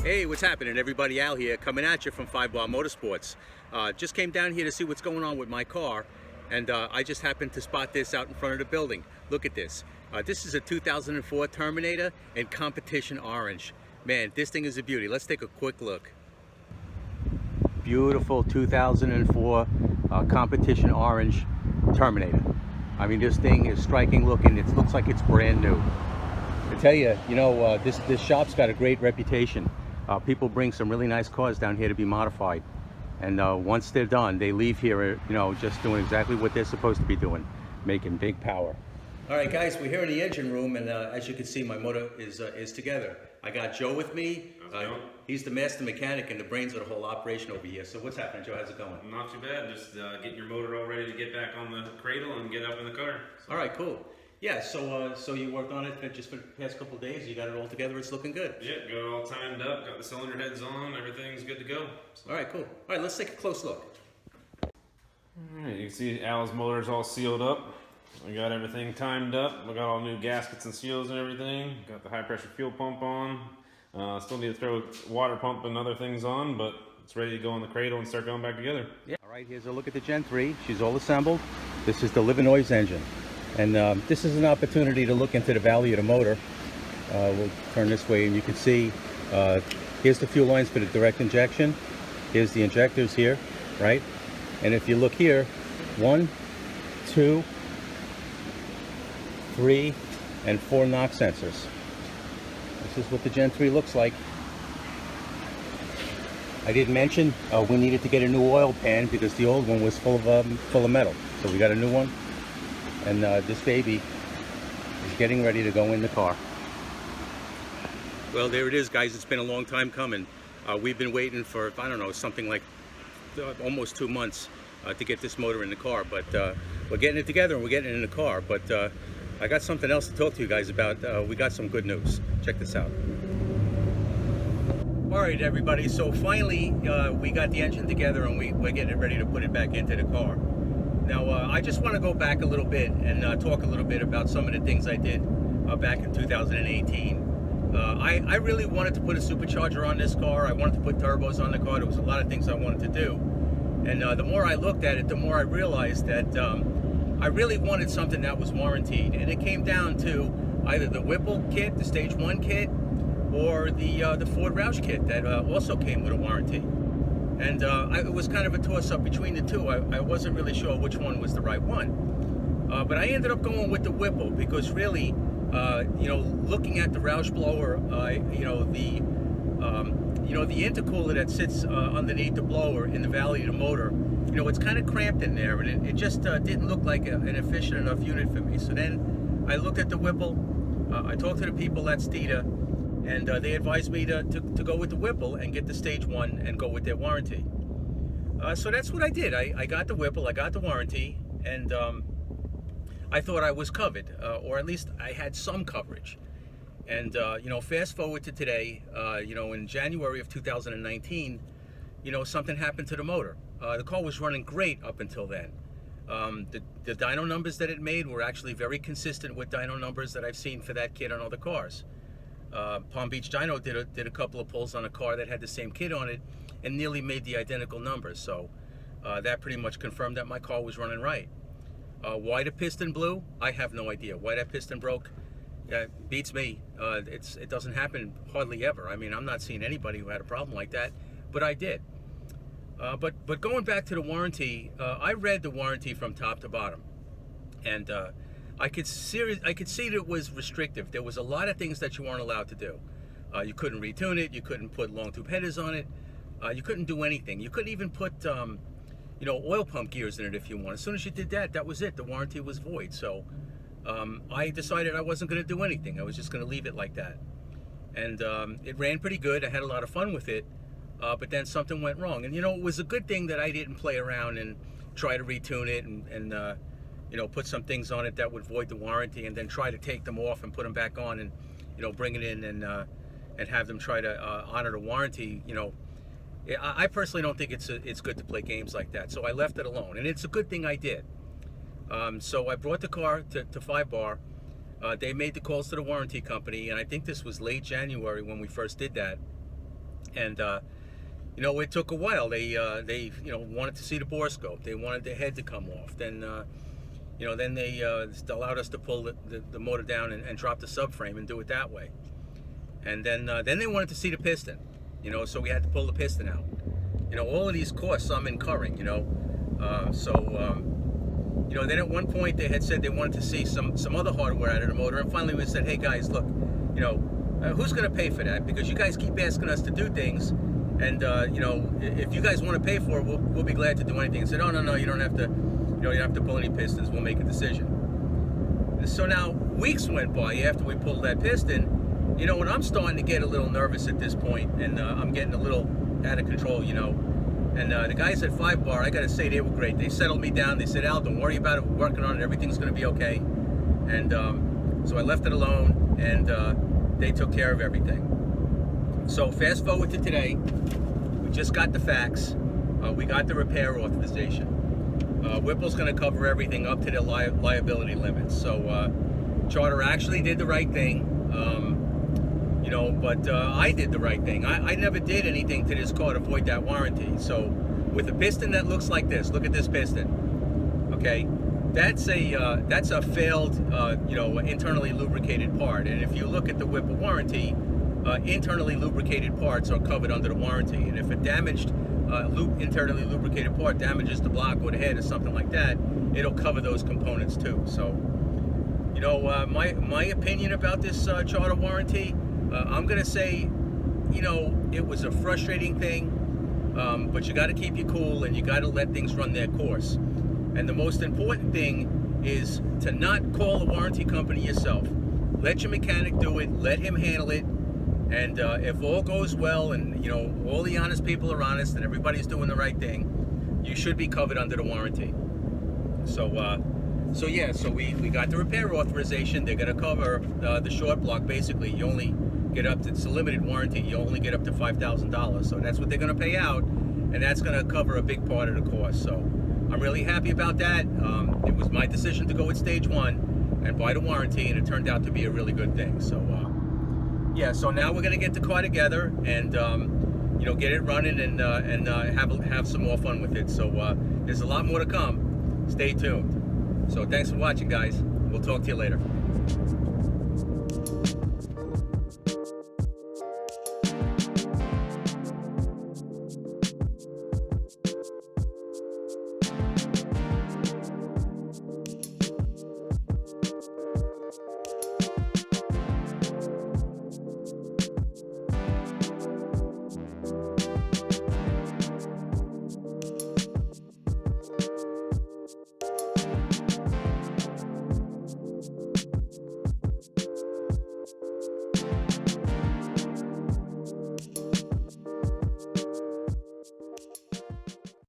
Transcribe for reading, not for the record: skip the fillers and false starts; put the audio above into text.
Hey, what's happening? Everybody out here coming at you from 5 Bar Motorsports. Just came down here to see what's going on with my car, and I just happened to spot this out in front of the building. Look at this. This is a 2004 Terminator in competition orange. Man, this thing is a beauty. Let's take a quick look. Beautiful 2004 competition orange Terminator. I mean, this thing is striking looking. It looks like it's brand new. I tell you, this shop's got a great reputation. People bring some really nice cars down here to be modified, and once they're done, they leave here, just doing exactly what they're supposed to be doing, making big power. All right, guys, we're here in the engine room, and as you can see, my motor is together. I got Joe with me. He's the master mechanic and the brains of the whole operation over here. So what's happening, Joe? How's it going? Not too bad. Just getting your motor all ready to get back on the cradle and get up in the car. So. All right, cool. Yeah, so you worked on it just for the past couple of days. You got it all together. It's looking good. Yeah, got it all timed up. Got the cylinder heads on. Everything's good to go. So. All right, cool. All right, let's take a close look. All right, you can see Al's motor's all sealed up. We got everything timed up. We got all new gaskets and seals and everything. Got the high pressure fuel pump on. Still need to throw water pump and other things on, but it's ready to go in the cradle and start going back together. Yeah. All right, here's a look at the Gen 3. She's all assembled. This is the Live-Noise engine. And this is an opportunity to look into the value of the motor. We'll turn this way and you can see here's the fuel lines for the direct injection. Here's the injectors here, right? And if you look here, 1, 2, 3, and 4 knock sensors. This is what the Gen 3 looks like. I didn't mention we needed to get a new oil pan because the old one was full of metal. So we got a new one. And this baby is getting ready to go in the car. Well, there it is, guys. It's been a long time coming. We've been waiting for, I don't know, something like almost 2 months to get this motor in the car. But we're getting it together and we're getting it in the car. But I got something else to talk to you guys about. We got some good news. Check this out. All right, everybody. So finally, we got the engine together and we're getting it ready to put it back into the car. Now, I just want to go back a little bit and talk a little bit about some of the things I did back in 2018. I really wanted to put a supercharger on this car. I wanted to put turbos on the car. There was a lot of things I wanted to do. And the more I looked at it, the more I realized that I really wanted something that was warranted. And it came down to either the Whipple kit, the Stage 1 kit, or the Ford Roush kit that also came with a warranty. And it was kind of a toss-up between the two. I wasn't really sure which one was the right one. But I ended up going with the Whipple because really, looking at the Roush blower, the intercooler that sits underneath the blower in the valley of the motor, it's kind of cramped in there, and it just didn't look like an efficient enough unit for me. So then I looked at the Whipple. I talked to the people at Steeda, and they advised me to go with the Whipple and get the Stage 1 and go with their warranty. So that's what I did. I got the Whipple, I got the warranty, and I thought I was covered, or at least I had some coverage. And, fast forward to today, in January of 2019, something happened to the motor. The car was running great up until then. The dyno numbers that it made were actually very consistent with dyno numbers that I've seen for that kit on other cars. Palm Beach Dyno did a couple of pulls on a car that had the same kit on it and nearly made the identical numbers. So that pretty much confirmed that my car was running right. Why the piston blew? I have no idea. Why that piston broke? Beats me. It doesn't happen hardly ever. I mean, I'm not seeing anybody who had a problem like that, but I did. But going back to the warranty, I read the warranty from top to bottom, and I could see that it was restrictive. There was a lot of things that you weren't allowed to do. You couldn't retune it. You couldn't put long tube headers on it. You couldn't do anything. You couldn't even put oil pump gears in it if you want. As soon as you did that, that was it. The warranty was void. So I decided I wasn't going to do anything. I was just going to leave it like that. And it ran pretty good. I had a lot of fun with it. But then something went wrong. And, it was a good thing that I didn't play around and try to retune it and put some things on it that would void the warranty and then try to take them off and put them back on and, bring it in and have them try to honor the warranty, I personally don't think it's good to play games like that. So I left it alone, and it's a good thing I did. So I brought the car to 5 Bar. They made the calls to the warranty company, and I think this was late January when we first did that. And it took a while. They wanted to see the bore scope. They wanted the head to come off. Then then they allowed us to pull the motor down and drop the subframe and do it that way. And then they wanted to see the piston. So we had to pull the piston out. All of these costs I'm incurring. Then at one point they had said they wanted to see some other hardware out of the motor, and finally we said, hey guys, look, who's going to pay for that? Because you guys keep asking us to do things, and if you guys want to pay for it, we'll be glad to do anything. I said, oh no, you don't have to, you don't have to pull any pistons. We'll make a decision. So now weeks went by after we pulled that piston, and I'm starting to get a little nervous at this point, and I'm getting a little out of control, And the guys at 5 Bar, I gotta say, they were great. They settled me down. They said, Al, don't worry about it. We're working on it. Everything's gonna be okay. And so I left it alone, and they took care of everything. So fast forward to today. We just got the fax. We got the repair authorization. Whipple's gonna cover everything up to the liability limits. So Charter actually did the right thing. But I did the right thing. I never did anything to this car to void that warranty. So with a piston that looks like this, look at this piston. Okay, that's a failed, internally lubricated part. And if you look at the Whipple warranty, internally lubricated parts are covered under the warranty. And if a damaged internally lubricated part damages the block or the head or something like that, it'll cover those components too. So, my opinion about this Charter warranty. I'm gonna say, it was a frustrating thing, but you got to keep you cool and you got to let things run their course. And the most important thing is to not call the warranty company yourself. Let your mechanic do it. Let him handle it. And if all goes well, and all the honest people are honest, and everybody's doing the right thing, you should be covered under the warranty. So we got the repair authorization. They're gonna cover the short block. Basically, you only get up to, it's a limited warranty, you only get up to $5,000. So that's what they're going to pay out, and that's going to cover a big part of the cost. So I'm really happy about that. It was my decision to go with stage 1 and buy the warranty, and it turned out to be a really good thing. So so now we're going to get the car together and get it running and have some more fun with it. So there's a lot more to come. Stay tuned. So thanks for watching, guys. We'll talk to you later.